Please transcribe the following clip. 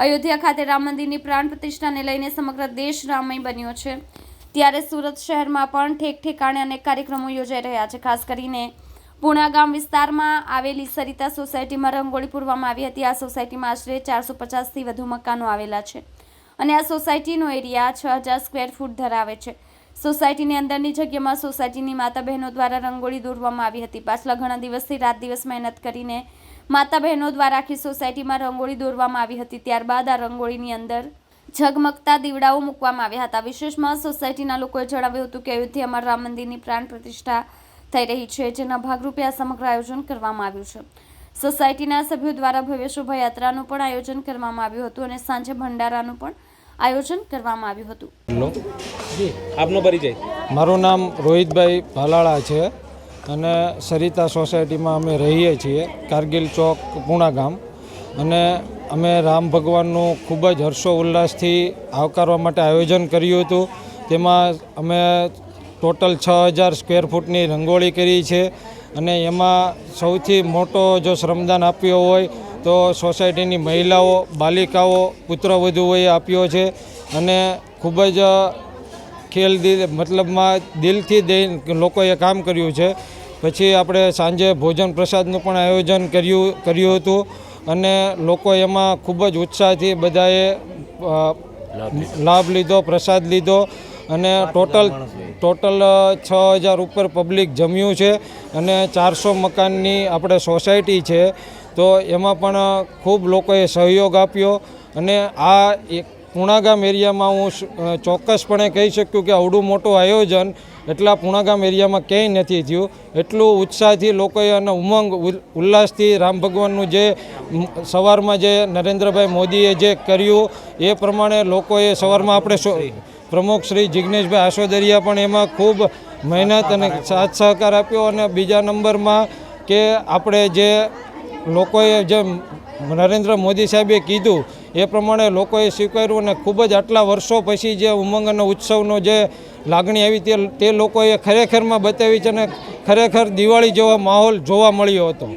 અયોધ્યા ખાતે રામ મંદિરની પ્રાણ પ્રતિષ્ઠાને લઈને સમગ્ર દેશ રામમય બન્યો છે, ત્યારે સુરત શહેરમાં પણ ઠેક ઠેકાણે અનેક કાર્યક્રમો યોજાઈ રહ્યા છે। ખાસ કરીને પુણા ગામ વિસ્તારમાં આવેલી સરિતા સોસાયટીમાં રંગોળી પૂરવામાં આવી હતી। આ સોસાયટીમાં આશરે 450થી વધુ મકાનો આવેલા છે અને આ સોસાયટીનો એરિયા 6000 સ્ક્વેર ફૂટ ધરાવે છે। સોસાયટીની અંદરની જગ્યામાં સોસાયટીની માતા બહેનો દ્વારા રંગોળી દોરવામાં આવી હતી। પાછલા ઘણા દિવસથી રાત દિવસ મહેનત કરીને માતા બહેનો દ્વારા આખી સોસાયટીમાં રંગોળી દોરવામાં આવી હતી। ત્યારબાદ આ રંગોળીની અંદર ઝગમગતા દીવડાઓ મૂકવામાં આવ્યા હતા। વિશેષમાં સોસાયટીના લોકોએ જણાવ્યું હતું કે અયોધ્યામાં રામ મંદિરની પ્રાણ પ્રતિષ્ઠા થઈ રહી છે, જેના ભાગરૂપે આ સમગ્ર આયોજન કરવામાં આવ્યું છે। સોસાયટીના સભ્યો દ્વારા ભવ્ય શોભાયાત્રાનું પણ આયોજન કરવામાં આવ્યું હતું અને સાંજે ભંડારાનું પણ આયોજન કરવામાં આવ્યું હતું। આપનો પરિચય? મારું નામ રોહિતભાઈ ભાલાળા છે અને સરિતા સોસાયટીમાં અમે રહીએ છીએ, કારગિલ ચોક, પુણા ગામ। અને અમે રામ ભગવાનનું ખૂબ જ હર્ષો ઉલ્લાસથી આવકારવા માટે આયોજન કર્યું હતું। તેમાં અમે ટોટલ 6000 સ્ક્વેર ફૂટની રંગોળી કરી છે અને એમાં સૌથી મોટો જો શ્રમદાન આપ્યો હોય તો સોસાયટીની મહિલાઓ, બાલિકાઓ, પુત્રવધુઓએ આપ્યો છે અને ખૂબ જ મતલબમાં દિલથી લોકોએ કામ કર્યું છે। પછી આપણે સાંજે ભોજન પ્રસાદનું પણ આયોજન કર્યું હતું અને લોકો એમાં ખૂબ જ ઉત્સાહથી બધાએ લાભ લીધો, પ્રસાદ લીધો અને ટોટલ 6000 ઉપર પબ્લિક જમ્યું છે અને 400 મકાનની આપણે સોસાયટી છે, તો એમાં પણ ખૂબ લોકોએ સહયોગ આપ્યો અને આ પુણા ગામ એરિયામાં હું ચોક્કસપણે કહી શકું કે આવડું મોટું આયોજન એટલા પુણા ગામ એરિયામાં ક્યાંય નથી થયું। એટલું ઉત્સાહથી લોકોએ અને ઉમંગ ઉલ્લાસથી રામ ભગવાનનું જે સવારમાં જે નરેન્દ્રભાઈ મોદીએ જે કર્યું એ પ્રમાણે લોકોએ સવારમાં આપણે પ્રમુખ શ્રી જિગ્નેશભાઈ આસોદરિયા પણ એમાં ખૂબ મહેનત અને સાથ સહકાર આપ્યો। અને બીજા નંબરમાં કે આપણે જે લોકોએ જે નરેન્દ્ર મોદી સાહેબે કીધું એ પ્રમાણે લોકોએ સ્વીકાર્યું અને ખૂબ જ આટલા વર્ષો પછી જે ઉમંગ અને ઉત્સવનો જે લાગણી આવી તે લોકોએ ખરેખરમાં બતાવી છે અને ખરેખર દિવાળી જેવો માહોલ જોવા મળ્યો હતો।